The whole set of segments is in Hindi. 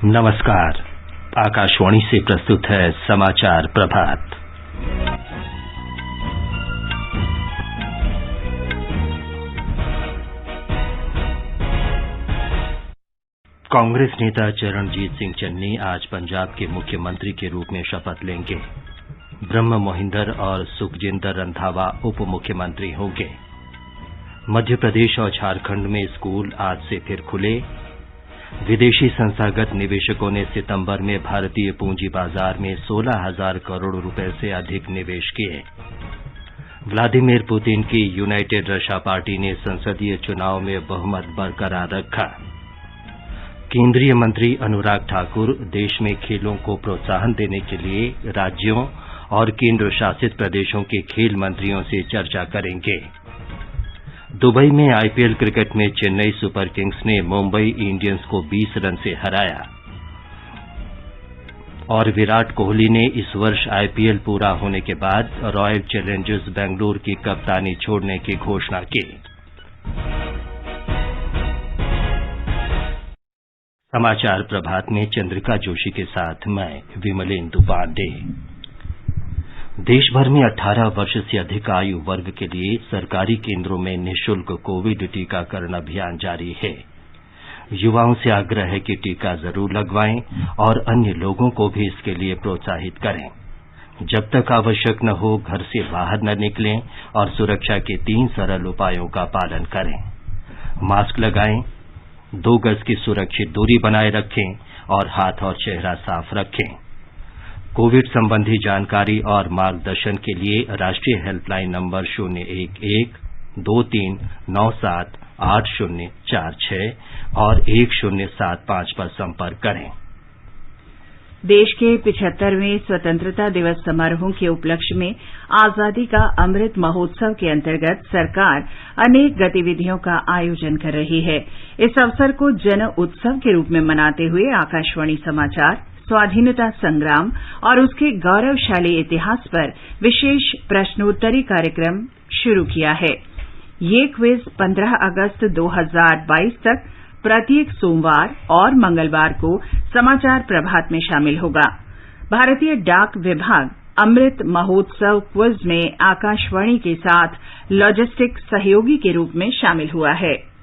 नमस्कार। आकाशवाणी से प्रस्तुत है समाचार प्रभात। कांग्रेस नेता चरणजीत सिंह चन्नी आज पंजाब के मुख्यमंत्री के रूप में शपथ लेंगे। ब्रह्म मोहिंदर और सुखजिंदर रंधावा उप मुख्यमंत्री होंगे। मध्य प्रदेश और झारखंड में स्कूल आज से फिर खुले। विदेशी संस्थागत निवेशकों ने सितंबर में भारतीय पूंजी बाजार में 16,000 करोड़ रुपए से अधिक निवेश किए। व्लादिमीर पुतिन की यूनाइटेड रशिया पार्टी ने संसदीय चुनाव में बहुमत बरकरार रखा। केंद्रीय मंत्री अनुराग ठाकुर देश में खेलों को प्रोत्साहन देने के लिए राज्यों और केंद्र शासित प्रदेशों के खेल मंत्रियों से चर्चा करेंगे। दुबई में आईपीएल क्रिकेट में चेन्नई सुपर किंग्स ने मुंबई इंडियंस को 20 रन से हराया और विराट कोहली ने इस वर्ष आईपीएल पूरा होने के बाद रॉयल चैलेंजर्स बेंगलुरु की कप्तानी छोड़ने की घोषणा की। समाचार प्रभात में चंद्रिका जोशी के साथ मैं विमलेंदु पांडे। देश भर में 18 वर्ष से अधिक आयु वर्ग के लिए सरकारी केंद्रों में निःशुल्क कोविड टीकाकरण अभियान जारी है। युवाओं से आग्रह है कि टीका जरूर लगवाएं और अन्य लोगों को भी इसके लिए प्रोत्साहित करें। जब तक आवश्यक न हो घर से बाहर न निकलें और सुरक्षा के 3 सरल उपायों का पालन करें। मास्क लगाएं, 2 गज की सुरक्षित दूरी बनाए रखें और हाथ और चेहरा साफ रखें। कोविड संबंधी जानकारी और मार्गदर्शन के लिए राष्ट्रीय हेल्पलाइन नंबर 011-2397-8046 और 1075 पर संपर्क करें। देश के 75वें स्वतंत्रता दिवस समारोहों के उपलक्ष्य में आजादी का अमृत महोत्सव के अंतर्गत सरकार अनेक गतिविधियों का आयोजन कर रही है। इस अवसर को जन उत्सव के रूप में मनाते हुए आकाशवाणी समाचार स्वाधीनता संग्राम और उसके गौरवशाली इतिहास पर विशेष प्रश्नोत्तरी कार्यक्रम शुरू किया है। ये क्विज 15 अगस्त 2022 तक प्रत्येक सोमवार और मंगलवार को समाचार प्रभात में शामिल होगा। भारतीय डाक विभाग अमृत महोत्सव क्विज में आकाशवाणी के साथ लॉजिस्टिक सहयोगी के रूप में शामिल हुआ है।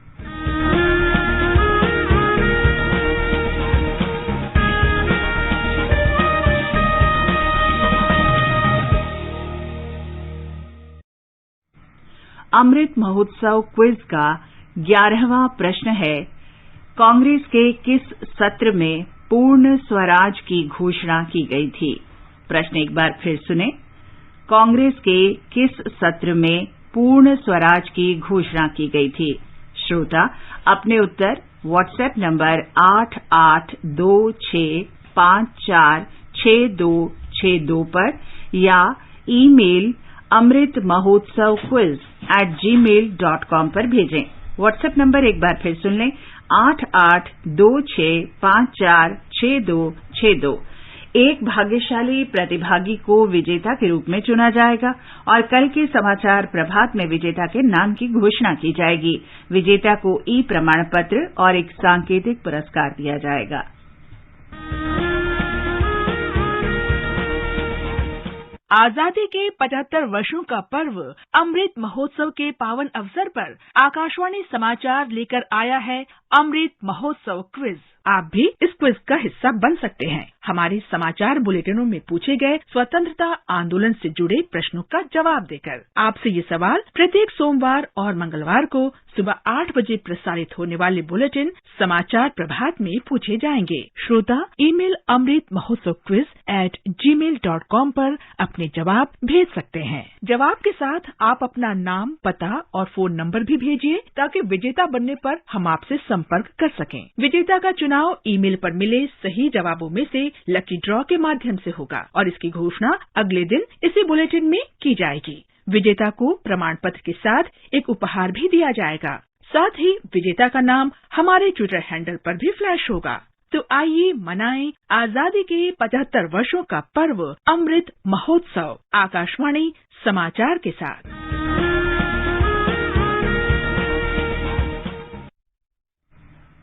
अमृत महोत्सव क्विज का 11वां प्रश्न है, कांग्रेस के किस सत्र में पूर्ण स्वराज की घोषणा की गई थी? प्रश्न एक बार फिर सुने। कांग्रेस के किस सत्र में पूर्ण स्वराज की घोषणा की गई थी? श्रोता अपने उत्तर व्हाट्सएप नंबर 8826546262 पर या ईमेल amritmahotsav@gmail.com पर भेजें। व्हाट्सएप नंबर एक बार फिर सुन लें, 8826546262। एक भाग्यशाली प्रतिभागी को विजेता के रूप में चुना जाएगा और कल के समाचार प्रभात में विजेता के नाम की घोषणा की जाएगी। विजेता को ई प्रमाण पत्र और एक सांकेतिक पुरस्कार दिया जाएगा। आजादी के 75 वर्षों का पर्व अमृत महोत्सव के पावन अवसर पर आकाशवाणी समाचार लेकर आया है अमृत महोत्सव क्विज। आप भी इस क्विज का हिस्सा बन सकते हैं। हमारे समाचार बुलेटिनों में पूछे गए स्वतंत्रता आंदोलन से जुड़े प्रश्नों का जवाब देकर। आपसे ये सवाल प्रत्येक सोमवार और मंगलवार को सुबह 8 बजे प्रसारित होने वाले बुलेटिन समाचार प्रभात में पूछे जाएंगे। श्रोता ईमेल amritmahotsav@gmail.com पर अपने जवाब भेज सकते हैं। जवाब के साथ आप अपना नाम, पता और फोन नंबर भी भेजिए ताकि विजेता बनने पर हम आपसे संपर्क कर सकें। विजेता का चुनाव ईमेल पर मिले सही जवाबों में से लकी ड्रॉ के माध्यम से होगा और इसकी घोषणा अगले दिन इसी बुलेटिन में की जाएगी। विजेता को प्रमाण पत्र के साथ एक उपहार भी दिया जाएगा। साथ ही विजेता का नाम हमारे ट्विटर हैंडल पर भी फ्लैश होगा। तो आइए मनाएं आजादी के 75 वर्षों का पर्व अमृत महोत्सव आकाशवाणी समाचार के साथ।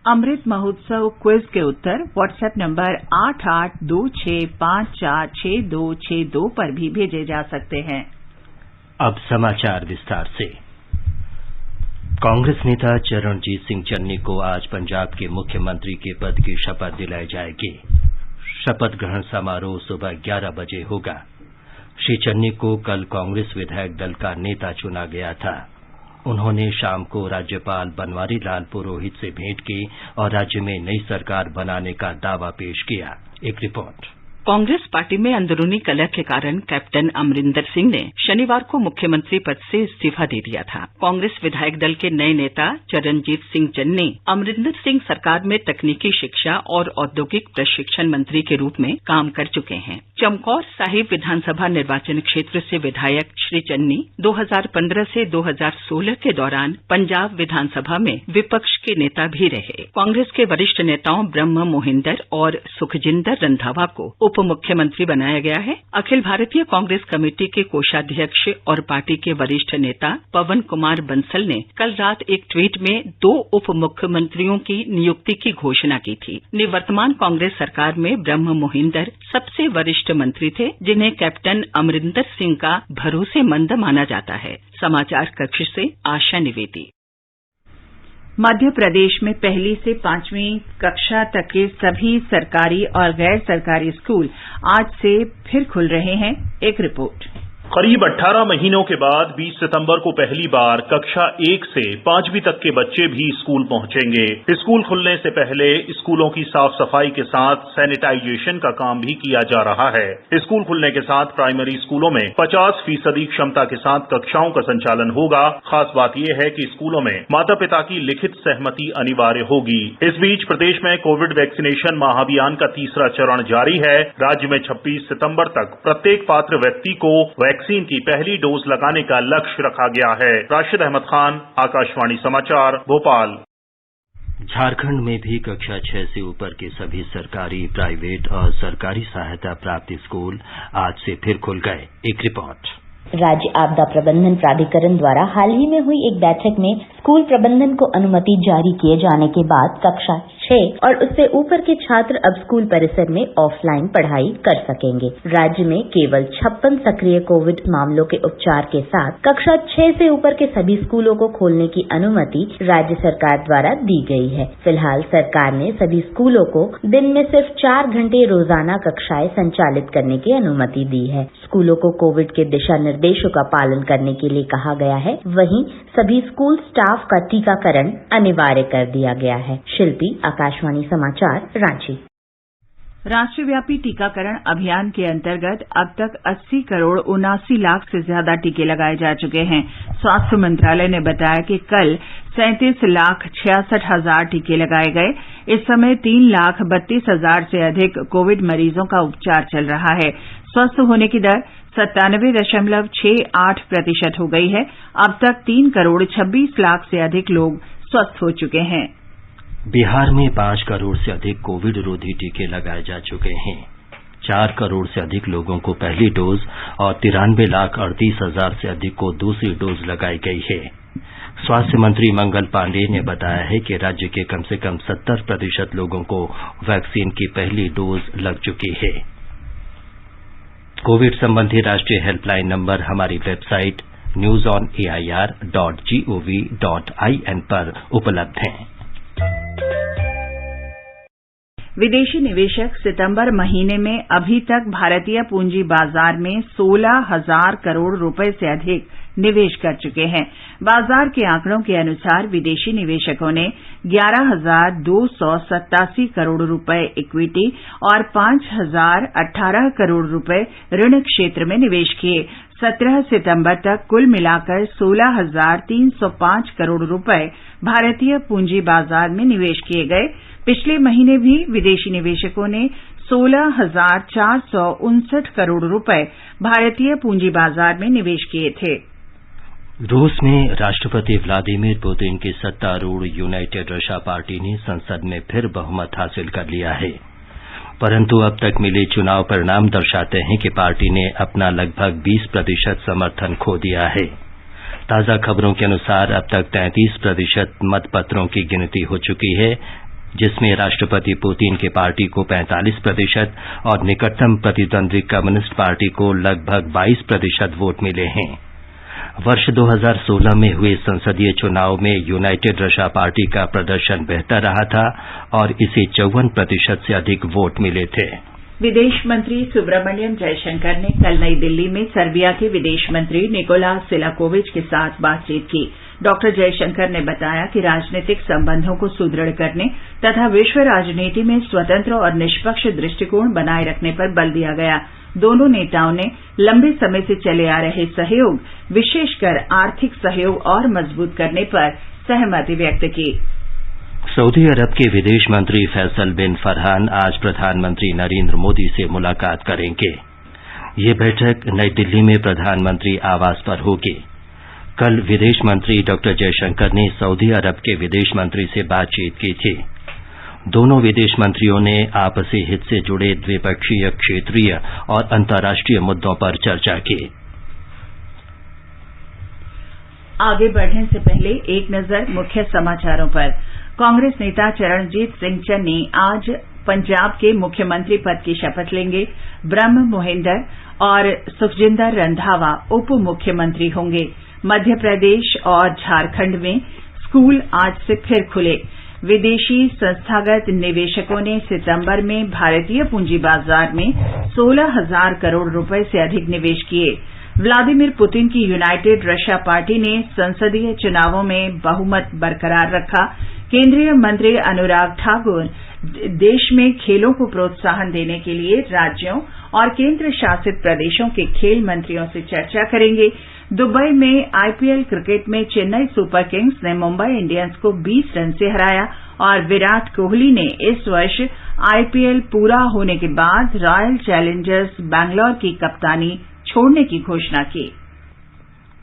अमृत महोत्सव क्विज के उत्तर व्हाट्सएप नंबर 8826546262 पर भी भेजे जा सकते हैं। अब समाचार विस्तार से। कांग्रेस नेता चरणजीत सिंह चन्नी को आज पंजाब के मुख्यमंत्री के पद की शपथ दिलाई जाएगी। शपथ ग्रहण समारोह सुबह 11 बजे होगा। श्री चन्नी को कल कांग्रेस विधायक दल का नेता चुना गया था। उन्होंने शाम को राज्यपाल बनवारी लाल पुरोहित से भेंट की और राज्य में नई सरकार बनाने का दावा पेश किया। एक रिपोर्ट। कांग्रेस पार्टी में अंदरूनी कलह के कारण कैप्टन अमरिंदर सिंह ने शनिवार को मुख्यमंत्री पद से इस्तीफा दे दिया था। कांग्रेस विधायक दल के नए नेता चरणजीत सिंह चन्नी अमरिंदर सिंह सरकार में तकनीकी शिक्षा और औद्योगिक प्रशिक्षण मंत्री के रूप में काम कर चुके हैं। चमकौर साहिब विधानसभा निर्वाचन क्षेत्र से विधायक श्री चन्नी 2015 से 2016 के दौरान पंजाब विधानसभा में विपक्ष के नेता भी रहे। कांग्रेस के वरिष्ठ नेताओं ब्रह्म मोहिंदर और सुखजिंदर रंधावा को उप मुख्यमंत्री बनाया गया है। अखिल भारतीय कांग्रेस कमेटी के कोषाध्यक्ष और पार्टी के वरिष्ठ नेता पवन कुमार बंसल ने कल रात एक ट्वीट में 2 उप मुख्यमंत्रियों की नियुक्ति की घोषणा की थी। निवर्तमान कांग्रेस सरकार में ब्रह्म मोहिंदर सबसे वरिष्ठ मंत्री थे, जिन्हें कैप्टन अमरिंदर सिंह का भरोसेमंद माना जाता है। समाचार कक्ष से आशा निवेदी। मध्य प्रदेश में 1ली से 5वीं कक्षा तक के सभी सरकारी और गैर सरकारी स्कूल आज से फिर खुल रहे हैं। एक रिपोर्ट। करीब 18 महीनों के बाद 20 सितंबर को पहली बार कक्षा 1 से 5वीं तक के बच्चे भी स्कूल पहुंचेंगे। स्कूल खुलने से पहले स्कूलों की साफ सफाई के साथ सैनिटाइजेशन का काम भी किया जा रहा है। स्कूल खुलने के साथ प्राइमरी स्कूलों में 50% क्षमता के साथ कक्षाओं का संचालन होगा। खास बात यह है कि स्कूलों में माता पिता की लिखित सहमति अनिवार्य होगी। इस बीच प्रदेश में कोविड वैक्सीनेशन महाअभियान का तीसरा चरण जारी है। राज्य में 26 सितंबर तक प्रत्येक पात्र व्यक्ति को वैक्सीन की पहली डोज लगाने का लक्ष्य रखा गया है। राशिद अहमद खान, आकाशवाणी समाचार, भोपाल। झारखंड में भी कक्षा 6 से ऊपर के सभी सरकारी, प्राइवेट और सरकारी सहायता प्राप्त स्कूल आज से फिर खुल गए। एक रिपोर्ट। राज्य आपदा प्रबंधन प्राधिकरण द्वारा हाल ही में हुई एक बैठक में स्कूल प्रबंधन को अनुमति जारी किए जाने के बाद कक्षा 6 और उससे ऊपर के छात्र अब स्कूल परिसर में ऑफलाइन पढ़ाई कर सकेंगे। राज्य में केवल 56 सक्रिय कोविड मामलों के उपचार के साथ कक्षा 6 से ऊपर के सभी स्कूलों को खोलने की अनुमति राज्य सरकार द्वारा दी गई है। फिलहाल सरकार ने सभी स्कूलों को दिन में सिर्फ 4 घंटे रोजाना कक्षाएं संचालित करने की अनुमति दी है। स्कूलों को कोविड के दिशा निर्देशों का पालन करने के लिए कहा गया है। वहीं सभी स्कूल स्टाफ का टीकाकरण अनिवार्य कर दिया गया है। शिल्पी, आकाशवाणी समाचार, रांची। राष्ट्रव्यापी टीकाकरण अभियान के अंतर्गत अब तक 80 करोड़ 79 लाख से ज्यादा टीके लगाए जा चुके हैं। स्वास्थ्य मंत्रालय ने बताया कि कल 37 लाख 66 हजार टीके लगाए गए। इस समय 3 लाख 32 हजार से अधिक कोविड मरीजों का उपचार चल रहा है। स्वस्थ होने की दर 97.68% हो गई है। अब तक 3 करोड़ 26 लाख से अधिक लोग स्वस्थ हो चुके हैं। बिहार में 5 करोड़ से अधिक कोविड रोधी टीके लगाए जा चुके हैं। 4 करोड़ से अधिक लोगों को पहली डोज और 93 लाख 38 हजार से अधिक को दूसरी डोज लगाई गई है। स्वास्थ्य मंत्री मंगल पांडेय ने बताया है कि राज्य के कम से कम 70% लोगों को वैक्सीन की पहली डोज लग चुकी है। कोविड संबंधी राष्ट्रीय हेल्पलाइन नंबर हमारी वेबसाइट newsonair.gov.in पर उपलब्ध हैं। विदेशी निवेशक सितंबर महीने में अभी तक भारतीय पूंजी बाजार में 16,000 करोड़ रुपए से अधिक निवेश कर चुके हैं। बाजार के आंकड़ों के अनुसार विदेशी निवेशकों ने 11,287 करोड़ रुपए इक्विटी और 5,018 करोड़ रुपए ऋण क्षेत्र में निवेश किए। 17 सितंबर तक कुल मिलाकर 16,305 करोड़ रुपए भारतीय पूंजी बाजार में निवेश किए गए। पिछले महीने भी विदेशी निवेशकों ने 16,459 करोड़ रुपए भारतीय पूंजी बाजार में निवेश किए थे। रूस में राष्ट्रपति व्लादिमीर पुतिन की सत्तारूढ़ यूनाइटेड रशिया पार्टी ने संसद में फिर बहुमत हासिल कर लिया है, परंतु अब तक मिले चुनाव परिणाम दर्शाते हैं कि पार्टी ने अपना लगभग 20% समर्थन खो दिया है। ताजा खबरों के अनुसार अब तक 33% मतपत्रों की गिनती हो चुकी है। जिसमें राष्ट्रपति पुतिन की पार्टी को 45% और निकटतम प्रतिद्वंद्वी कम्युनिस्ट पार्टी को लगभग 22% वोट मिले हैं। वर्ष 2016 में हुए संसदीय चुनाव में यूनाइटेड रशा पार्टी का प्रदर्शन बेहतर रहा था और इसे 54% से अधिक वोट मिले थे। विदेश मंत्री सुब्रमण्यम जयशंकर ने कल नई दिल्ली में सर्बिया के विदेश मंत्री निकोलास सेलाकोविच के साथ बातचीत की। डॉक्टर जयशंकर ने बताया कि राजनीतिक संबंधों को सुदृढ़ करने तथा विश्व राजनीति में स्वतंत्र और निष्पक्ष दृष्टिकोण बनाए रखने पर बल दिया गया। दोनों नेताओं ने लंबे समय से चले आ रहे सहयोग, विशेषकर आर्थिक सहयोग और मजबूत करने पर सहमति व्यक्त की। सऊदी अरब के विदेश मंत्री फैसल बिन फरहान आज प्रधानमंत्री नरेंद्र मोदी से मुलाकात करेंगे। ये बैठक नई दिल्ली में प्रधानमंत्री आवास पर होगी। कल विदेश मंत्री डॉक्टर जयशंकर ने सऊदी अरब के विदेश मंत्री से बातचीत की थी। दोनों विदेश मंत्रियों ने आपसी हित से जुड़े द्विपक्षीय, क्षेत्रीय और अंतर्राष्ट्रीय मुद्दों पर चर्चा की। आगे बढ़ने से पहले एक नजर मुख्य समाचारों पर। कांग्रेस नेता चरणजीत सिंह चन्नी आज पंजाब के मुख्यमंत्री पद की शपथ लेंगे। ब्रह्म मोहिंदर और सुखजिंदर रंधावा उप मुख्यमंत्री होंगे। मध्य प्रदेश और झारखंड में स्कूल आज से फिर खुले। विदेशी संस्थागत निवेशकों ने सितंबर में भारतीय पूंजी बाजार में 16,000 करोड़ रुपए से अधिक निवेश किए। व्लादिमीर पुतिन की यूनाइटेड रशिया पार्टी ने संसदीय चुनावों में बहुमत बरकरार रखा। केंद्रीय मंत्री अनुराग ठाकुर देश में खेलों को प्रोत्साहन देने के लिए राज्यों और केंद्र शासित प्रदेशों के खेल मंत्रियों से चर्चा करेंगे। दुबई में आईपीएल क्रिकेट में चेन्नई सुपर किंग्स ने मुंबई इंडियंस को 20 रन से हराया और विराट कोहली ने इस वर्ष आईपीएल पूरा होने के बाद रॉयल चैलेंजर्स बैंगलोर की कप्तानी छोड़ने की घोषणा की।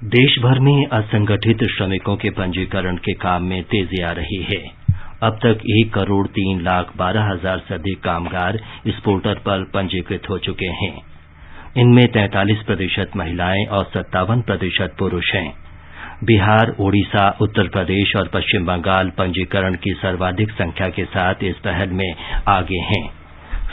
देश भर में असंगठित श्रमिकों के पंजीकरण के काम में तेजी आ रही है। अब तक 1,03,12,000 से अधिक कामगार इस पोर्टल पर पंजीकृत हो चुके हैं। इनमें 43% महिलाएं और 57% पुरुष हैं। बिहार, ओडिशा, उत्तर प्रदेश और पश्चिम बंगाल पंजीकरण की सर्वाधिक संख्या के साथ इस पहल में आगे हैं।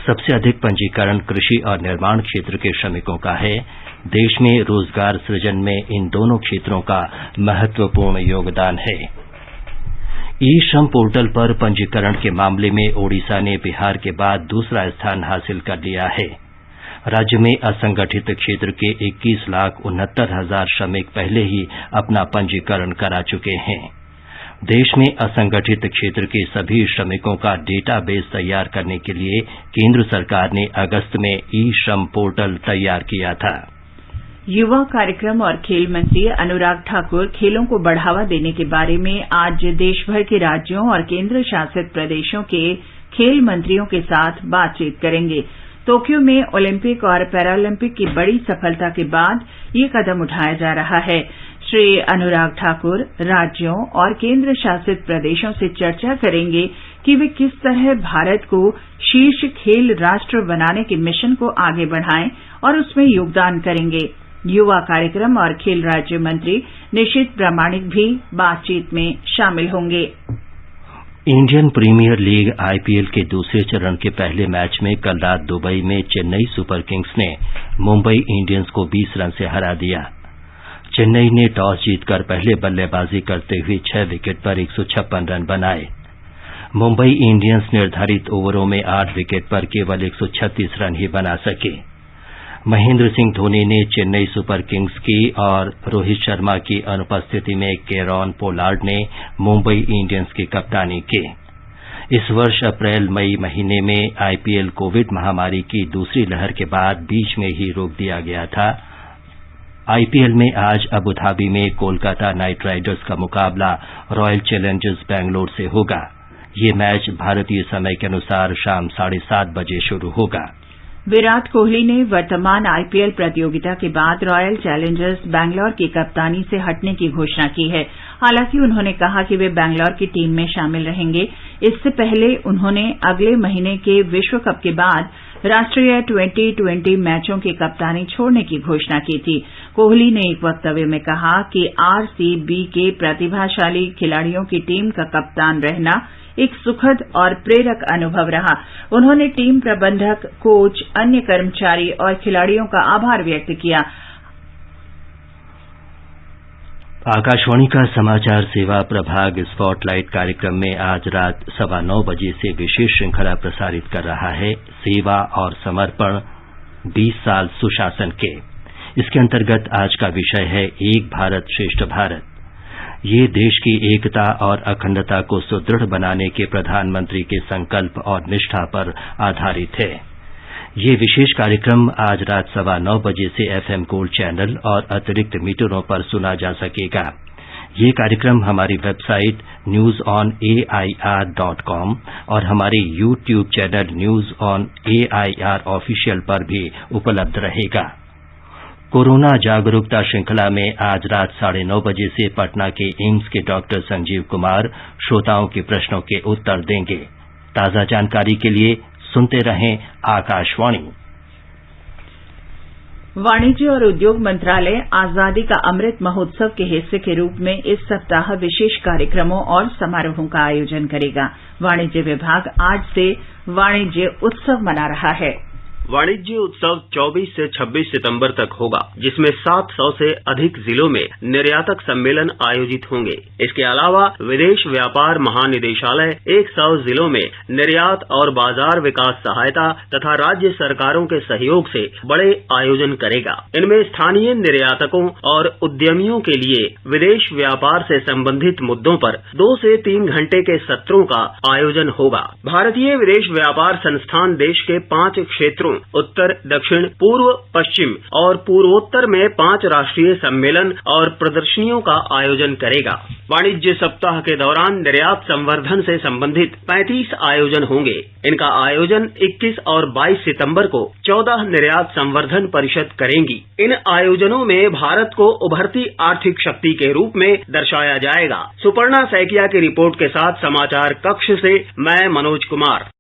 सबसे अधिक पंजीकरण कृषि और निर्माण क्षेत्र के श्रमिकों का है। देश में रोजगार सृजन में इन दोनों क्षेत्रों का महत्वपूर्ण योगदान है। ई श्रम पोर्टल पर पंजीकरण के मामले में ओडिशा ने बिहार के बाद दूसरा स्थान हासिल कर लिया है। राज्य में असंगठित क्षेत्र के 21,69,000 श्रमिक पहले ही अपना पंजीकरण करा चुके हैं। देश में असंगठित क्षेत्र के सभी श्रमिकों का डेटाबेस तैयार करने के लिए केंद्र सरकार ने अगस्त में ई श्रम पोर्टल तैयार किया था। युवा कार्यक्रम और खेल मंत्री अनुराग ठाकुर खेलों को बढ़ावा देने के बारे में आज देशभर के राज्यों और केंद्र शासित प्रदेशों के खेल मंत्रियों के साथ बातचीत करेंगे। टोक्यो में ओलंपिक और पैरालंपिक की बड़ी सफलता के बाद ये कदम उठाया जा रहा है। श्री अनुराग ठाकुर राज्यों और केंद्र शासित प्रदेशों से चर्चा करेंगे कि वे किस तरह भारत को शीर्ष खेल राष्ट्र बनाने के मिशन को आगे बढ़ाएं और उसमें योगदान करेंगे। युवा कार्यक्रम और खेल राज्य मंत्री निशित प्रामाणिक भी बातचीत में शामिल होंगे। इंडियन प्रीमियर लीग आईपीएल के दूसरे चरण के पहले मैच में कल रात दुबई में चेन्नई सुपर किंग्स ने मुंबई इंडियंस को 20 रन से हरा दिया। चेन्नई ने टॉस जीतकर पहले बल्लेबाजी करते हुए 6 विकेट पर 156 रन बनाए। मुंबई इंडियंस निर्धारित ओवरों में 8 विकेट पर केवल 136 रन ही बना सके। महेंद्र सिंह धोनी ने चेन्नई सुपर किंग्स की और रोहित शर्मा की अनुपस्थिति में केरॉन पोलार्ड ने मुंबई इंडियंस की कप्तानी की। इस वर्ष अप्रैल-मई महीने में आईपीएल कोविड महामारी की दूसरी लहर के बाद बीच में ही रोक दिया गया था। आईपीएल में आज अबू धाबी में कोलकाता नाइट राइडर्स का मुकाबला रॉयल चैलेंजर्स बैंगलोर से होगा। ये मैच भारतीय समय के अनुसार शाम 7:30 बजे शुरू होगा। विराट कोहली ने वर्तमान आईपीएल प्रतियोगिता के बाद रॉयल चैलेंजर्स बैंगलोर की कप्तानी से हटने की घोषणा की है। हालांकि उन्होंने कहा कि वे बैंगलोर की टीम में शामिल रहेंगे। इससे पहले उन्होंने अगले महीने के विश्व कप के बाद राष्ट्रीय T20 मैचों की कप्तानी छोड़ने की घोषणा की थी। कोहली ने एक वक्तव्य में कहा कि आरसीबी के प्रतिभाशाली खिलाड़ियों की टीम का कप्तान रहना एक सुखद और प्रेरक अनुभव रहा। उन्होंने टीम प्रबंधक, कोच, अन्य कर्मचारी और खिलाड़ियों का आभार व्यक्त किया। आकाशवाणी का समाचार सेवा प्रभाग स्पॉटलाइट कार्यक्रम में आज रात 9:15 बजे से विशेष श्रृंखला प्रसारित कर रहा है, सेवा और समर्पण 20 साल सुशासन के। इसके अंतर्गत आज का विषय है एक भारत श्रेष्ठ भारत। ये देश की एकता और अखंडता को सुदृढ़ बनाने के प्रधानमंत्री के संकल्प और निष्ठा पर आधारित है। ये विशेष कार्यक्रम आज रात 9:15 बजे से FM गोल्ड चैनल और अतिरिक्त मीटरों पर सुना जा सकेगा। ये कार्यक्रम हमारी वेबसाइट newsonair.com और हमारे YouTube channel news on AIR official पर भी उपलब्ध रहेगा। कोरोना जागरूकता श्रृंखला में आज रात 9:30 बजे से पटना के एम्स के डॉक्टर संजीव कुमार श्रोताओं के प्रश्नों के उत्तर देंगे। ताजा जानकारी के लिए सुनते रहें आकाशवाणी। वाणिज्य और उद्योग मंत्रालय आजादी का अमृत महोत्सव के हिस्से के रूप में इस सप्ताह विशेष कार्यक्रमों और समारोहों का आयोजन करेगा। वाणिज्य विभाग आज से वाणिज्य उत्सव मना रहा है। वाणिज्य उत्सव 24 से 26 सितंबर तक होगा, जिसमें 700 से अधिक जिलों में निर्यातक सम्मेलन आयोजित होंगे। इसके अलावा विदेश व्यापार महानिदेशालय 100 जिलों में निर्यात और बाजार विकास सहायता तथा राज्य सरकारों के सहयोग से बड़े आयोजन करेगा। इनमें स्थानीय निर्यातकों और उद्यमियों के लिए विदेश व्यापार से संबंधित मुद्दों पर 2 से 3 घंटे के सत्रों का आयोजन होगा। भारतीय विदेश व्यापार संस्थान देश के 5 क्षेत्रों उत्तर, दक्षिण, पूर्व, पश्चिम और पूर्वोत्तर में 5 राष्ट्रीय सम्मेलन और प्रदर्शनियों का आयोजन करेगा। वाणिज्य सप्ताह के दौरान निर्यात संवर्धन से संबंधित 35 आयोजन होंगे। इनका आयोजन 21 और 22 सितंबर को 14 निर्यात संवर्धन परिषद करेंगी। इन आयोजनों में भारत को उभरती आर्थिक शक्ति के रूप में दर्शाया जाएगा। सुपर्णा सैकिया की रिपोर्ट के साथ समाचार कक्ष से मैं मनोज कुमार।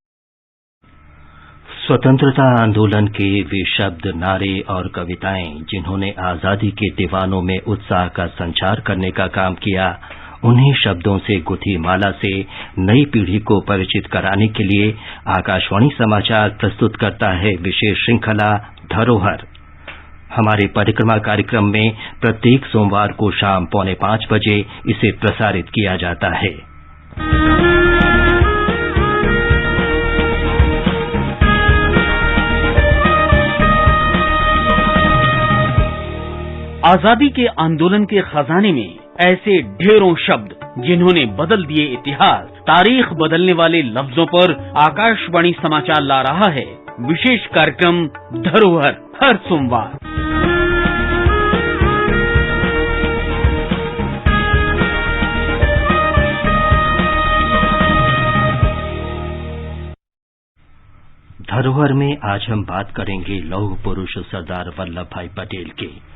स्वतंत्रता आंदोलन के वे शब्द, नारे और कविताएं जिन्होंने आजादी के दीवानों में उत्साह का संचार करने का काम किया, उन्हीं शब्दों से गुथी माला से नई पीढ़ी को परिचित कराने के लिए आकाशवाणी समाचार प्रस्तुत करता है विशेष श्रृंखला धरोहर। हमारे परिक्रमा कार्यक्रम में प्रत्येक सोमवार को शाम 4:45 बजे इसे प्रसारित किया जाता है। आजादी के आंदोलन के खजाने में ऐसे ढेरों शब्द जिन्होंने बदल दिए इतिहास। तारीख बदलने वाले लफ्जों पर आकाशवाणी समाचार ला रहा है विशेष कार्यक्रम धरोहर हर सोमवार। धरोहर में आज हम बात करेंगे लौह पुरुष सरदार वल्लभ भाई पटेल के।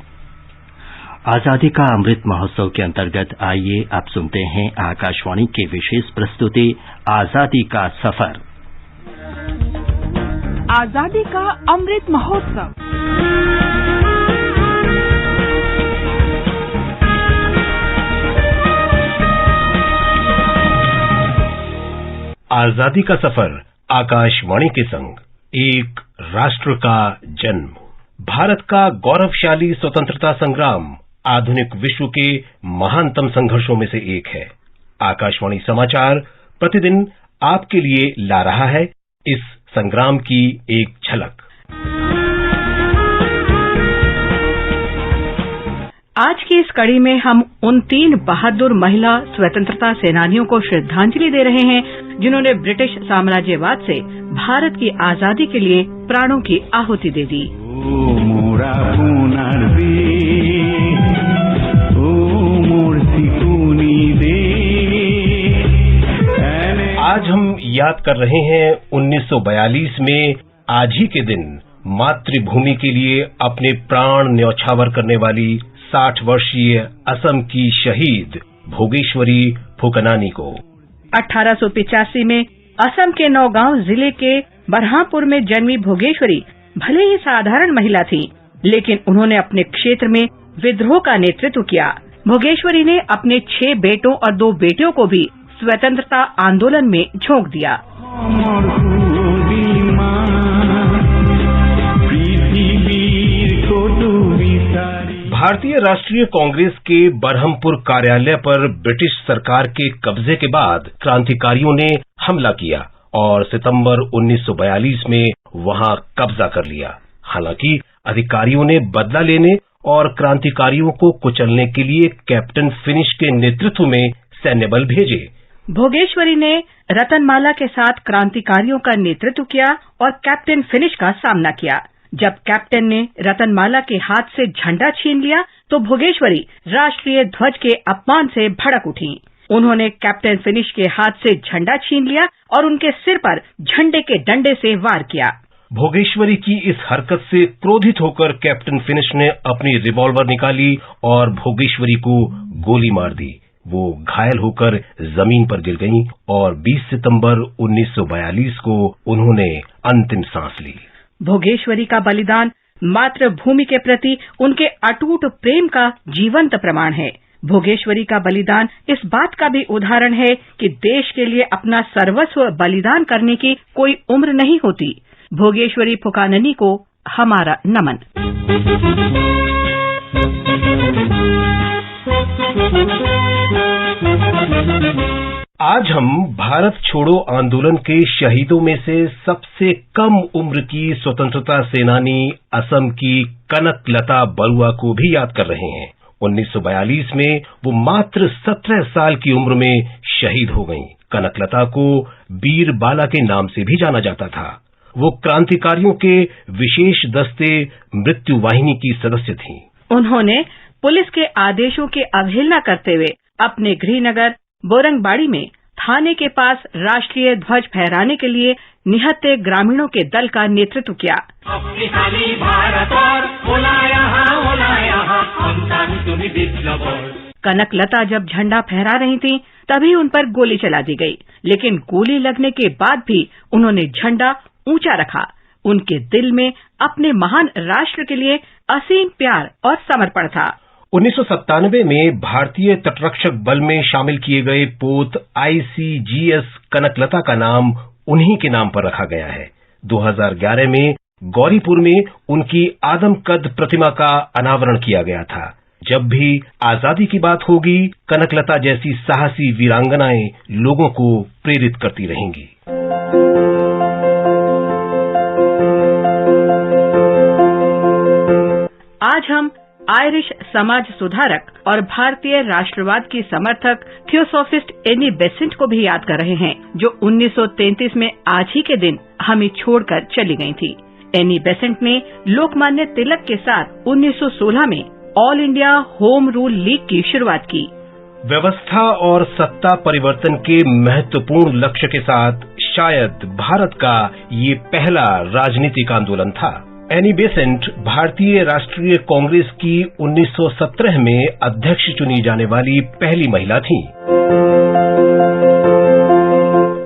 आजादी का अमृत महोत्सव के अंतर्गत आइए अब सुनते हैं आकाशवाणी की विशेष प्रस्तुति आजादी का सफर। आजादी का अमृत महोत्सव। आजादी का सफर आकाशवाणी के संग एक राष्ट्र का जन्म। भारत का गौरवशाली स्वतंत्रता संग्राम आधुनिक विश्व के महानतम संघर्षों में से एक है। आकाशवाणी समाचार प्रतिदिन आपके लिए ला रहा है इस संग्राम की एक झलक। आज की इस कड़ी में हम उन 3 बहादुर महिला स्वतंत्रता सेनानियों को श्रद्धांजलि दे रहे हैं जिन्होंने ब्रिटिश साम्राज्यवाद से भारत की आजादी के लिए प्राणों की आहुति दे दी। आज हम याद कर रहे हैं 1942 में आज ही के दिन मातृभूमि के लिए अपने प्राण न्यौछावर करने वाली 60 वर्षीय असम की शहीद भोगेश्वरी फुकनानी को। 1885 में असम के नौगांव जिले के बरहापुर में जन्मी भोगेश्वरी भले ही साधारण महिला थी, लेकिन उन्होंने अपने क्षेत्र में विद्रोह का नेतृत्व किया। भोगेश्वरी ने अपने 6 बेटों और 2 बेटियों को भी स्वतंत्रता आंदोलन में झोंक दिया। भारतीय राष्ट्रीय कांग्रेस के बरहमपुर कार्यालय पर ब्रिटिश सरकार के कब्जे के बाद क्रांतिकारियों ने हमला किया और सितंबर 1942 में वहां कब्जा कर लिया। हालांकि अधिकारियों ने बदला लेने और क्रांतिकारियों को कुचलने के लिए कैप्टन फिनिश के नेतृत्व में सैन्य बल भेजे। भोगेश्वरी ने रतनमाला के साथ क्रांतिकारियों का नेतृत्व किया और कैप्टन फिनिश का सामना किया। जब कैप्टन ने रतनमाला के हाथ से झंडा छीन लिया तो भोगेश्वरी राष्ट्रीय ध्वज के अपमान से भड़क उठी। उन्होंने कैप्टन फिनिश के हाथ से झंडा छीन लिया और उनके सिर पर झंडे के डंडे से वार किया। भोगेश्वरी की इस हरकत से क्रोधित होकर कैप्टन फिनिश ने अपनी रिवॉल्वर निकाली और भोगेश्वरी को गोली मार दी। वो घायल होकर जमीन पर गिर गईं और 20 सितंबर 1942 को उन्होंने अंतिम सांस ली। भोगेश्वरी का बलिदान मातृभूमि के प्रति उनके अटूट प्रेम का जीवंत प्रमाण है। भोगेश्वरी का बलिदान इस बात का भी उदाहरण है कि देश के लिए अपना सर्वस्व बलिदान करने की कोई उम्र नहीं होती। भोगेश्वरी फुकाननी को हमारा नमन। आज हम भारत छोड़ो आंदोलन के शहीदों में से सबसे कम उम्र की स्वतंत्रता सेनानी असम की कनकलता बरुआ को भी याद कर रहे हैं। 1942 में वो मात्र 17 साल की उम्र में शहीद हो गईं। कनकलता को बीर बाला के नाम से भी जाना जाता था। वो क्रांतिकारियों के विशेष दस्ते मृत्यु वाहिनी की सदस्य थीं। उन्होंने पुलिस के आदेशों की अवहेलना करते हुए अपने गृहनगर बोरंगबाड़ी में थाने के पास राष्ट्रीय ध्वज फहराने के लिए निहत्थे ग्रामीणों के दल का नेतृत्व किया। कनकलता जब झंडा फहरा रही थीं, तभी उन पर गोली चला दी गई, लेकिन गोली लगने के बाद भी उन्होंने झंडा ऊंचा रखा। उनके दिल में अपने महान राष्ट्र के लिए असीम प्यार और समर्पण था। 1997 में भारतीय तटरक्षक बल में शामिल किए गए पोत ICGS कनकलता का नाम उन्हीं के नाम पर रखा गया है। 2011 में गौरीपुर में उनकी आदमकद प्रतिमा का अनावरण किया गया था। जब भी आजादी की बात होगी, कनकलता जैसी साहसी वीरांगनाएं लोगों को प्रेरित करती रहेंगी। आज हम आयरिश समाज सुधारक और भारतीय राष्ट्रवाद की समर्थक थियोसॉफिस्ट एनी बेसेंट को भी याद कर रहे हैं, जो 1933 में आज ही के दिन हमें छोड़कर चली गई थी। एनी बेसेंट ने लोकमान्य तिलक के साथ 1916 में all India home rule league की शुरुआत की। व्यवस्था और सत्ता परिवर्तन के महत्वपूर्ण लक्ष्य के साथ शायद भारत का ये पहला राजनीतिक आंदोलन था। एनी बेसेंट भारतीय राष्ट्रीय कांग्रेस की 1917 में अध्यक्ष चुनी जाने वाली पहली महिला थीं।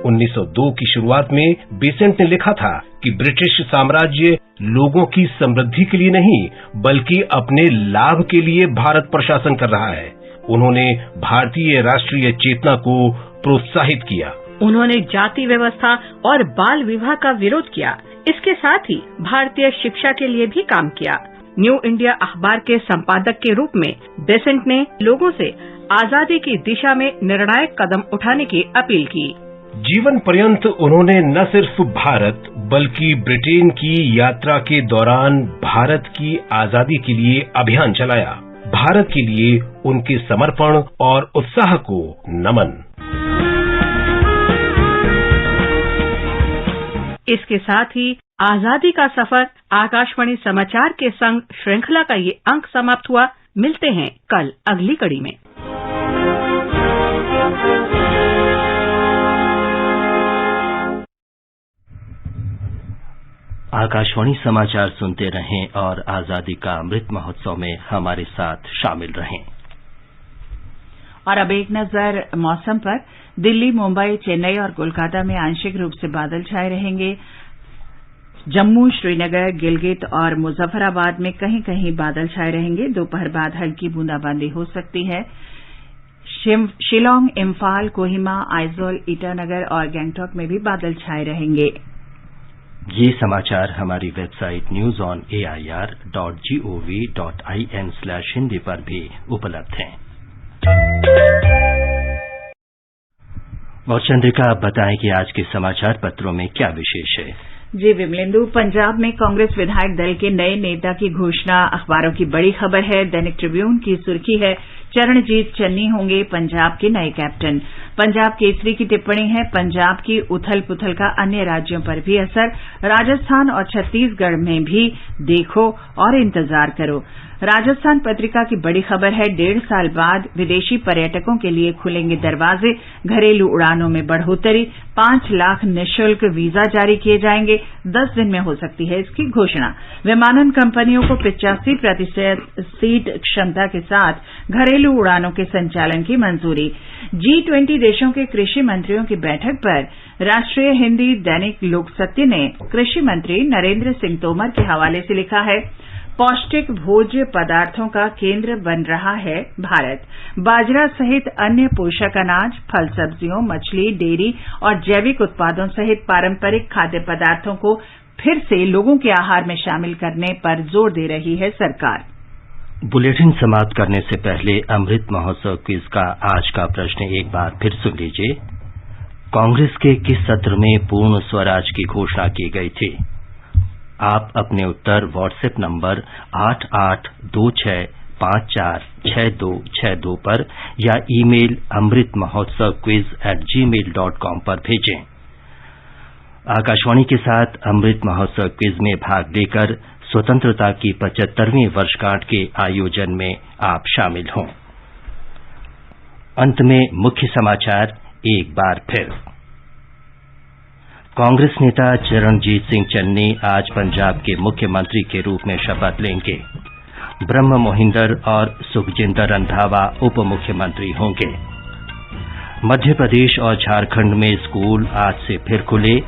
1902 की शुरुआत में बेसेंट ने लिखा था कि ब्रिटिश साम्राज्य लोगों की समृद्धि के लिए नहीं, बल्कि अपने लाभ के लिए भारत पर शासन कर रहा है। उन्होंने भारतीय राष्ट्रीय चेतना को प्रोत्साहित किया। उन्होंने जाति व्यवस्था और बाल विवाह का विरोध किया। इसके साथ ही भारतीय शिक्षा के लिए भी काम किया। न्यू इंडिया अखबार के संपादक के रूप में बेसेंट ने लोगों से आजादी की दिशा में निर्णायक कदम उठाने की अपील की। जीवन पर्यंत उन्होंने न सिर्फ भारत बल्कि ब्रिटेन की यात्रा के दौरान भारत की आजादी के लिए अभियान चलाया। भारत के लिए उनके समर्पण और उत्साह को नमन। इसके साथ ही आजादी का सफर आकाशवाणी समाचार के संग श्रृंखला का ये अंक समाप्त हुआ। मिलते हैं कल अगली कड़ी में। आकाशवाणी समाचार सुनते रहें और आजादी का अमृत महोत्सव में हमारे साथ शामिल रहें। और अब एक नजर मौसम पर। दिल्ली, मुंबई, चेन्नई और कोलकाता में आंशिक रूप से बादल छाए रहेंगे। जम्मू, श्रीनगर, गिलगित और मुजफ्फराबाद में कहीं कहीं बादल छाए रहेंगे। दोपहर बाद हल्की बूंदाबांदी हो सकती है। शिलांग, इम्फाल, कोहिमा, आइजोल, ईटानगर और गंगटोक में भी बादल छाए रहेंगे। ये समाचार हमारी वेबसाइट newsonair.gov.in/hindi पर भी उपलब्ध हैं। और चंद्रिका, आप बताएं कि आज के समाचार पत्रों में क्या विशेष है। जी विमलेंदु, पंजाब में कांग्रेस विधायक दल के नए नेता की घोषणा अखबारों की बड़ी खबर है। दैनिक ट्रिब्यून की सुर्खी है, चरणजीत चन्नी होंगे पंजाब के नए कैप्टन। पंजाब केसरी की टिप्पणी है, पंजाब की उथल पुथल का अन्य राज्यों पर भी असर, राजस्थान और छत्तीसगढ़ में भी देखो और इंतजार करो। राजस्थान पत्रिका की बड़ी खबर है, 1.5 साल बाद विदेशी पर्यटकों के लिए खुलेंगे दरवाजे, घरेलू उड़ानों में बढ़ोतरी, 5 लाख निःशुल्क वीजा जारी किए जाएंगे, 10 दिन में हो सकती है इसकी घोषणा। विमानन कंपनियों को 85% सीट क्षमता के साथ घरेलू उड़ानों के संचालन की मंजूरी। G20 देशों के कृषि मंत्रियों की बैठक पर राष्ट्रीय हिंदी दैनिक लोकसत्य ने कृषि मंत्री नरेंद्र सिंह तोमर के हवाले से लिखा है, पौष्टिक भोज्य पदार्थों का केंद्र बन रहा है भारत। बाजरा सहित अन्य पोषक अनाज, फल सब्जियों, मछली, डेयरी और जैविक उत्पादों सहित पारंपरिक खाद्य पदार्थों को फिर से लोगों के आहार में शामिल करने पर जोर दे रही है सरकार। बुलेटिन समाप्त करने से पहले अमृत महोत्सव क्विज का आज का प्रश्न एक बार फिर सुन लीजिए। कांग्रेस के किस सत्र में पूर्ण स्वराज की घोषणा की गई थी? आप अपने उत्तर व्हाट्सएप नंबर 8826546262 पर या ईमेल amritmahotsavquiz@gmail.com पर भेजें। आकाशवाणी के साथ अमृत महोत्सव क्विज में भाग लेकर स्वतंत्रता की 75वीं वर्षगांठ के आयोजन में आप शामिल हों। अंत में मुख्य समाचार एक बार फिर। कांग्रेस नेता चरणजीत सिंह चन्नी आज पंजाब के मुख्यमंत्री के रूप में शपथ लेंगे। ब्रह्म मोहिंदर और सुखजिंदर रंधावा उप मुख्यमंत्री होंगे। मध्य प्रदेश और झारखंड में स्कूल आज से फिर खुले।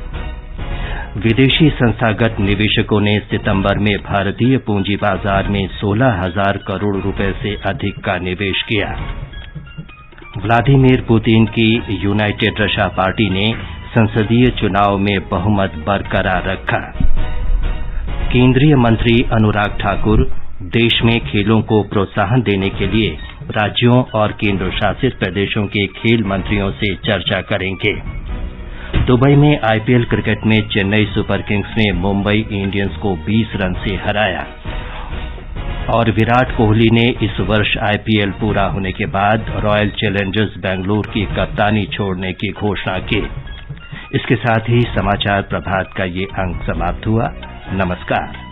विदेशी संस्थागत निवेशकों ने सितंबर में भारतीय पूंजी बाजार में 16,000 करोड़ रुपए से अधिक का निवेश किया। व्लादिमीर पुतिन की यूनाइटेड रशिया पार्टी ने संसदीय चुनाव में बहुमत बरकरार रखा। केंद्रीय मंत्री अनुराग ठाकुर देश में खेलों को प्रोत्साहन देने के लिए राज्यों और केंद्र शासित प्रदेशों के खेल मंत्रियों से चर्चा करेंगे। दुबई में आईपीएल क्रिकेट में चेन्नई सुपर किंग्स ने मुंबई इंडियंस को 20 रन से हराया और विराट कोहली ने इस वर्ष आईपीएल पूरा होने के बाद रॉयल चैलेंजर्स बेंगलुरु की कप्तानी छोड़ने की घोषणा की। इसके साथ ही समाचार प्रभात का ये अंक समाप्त हुआ। नमस्कार।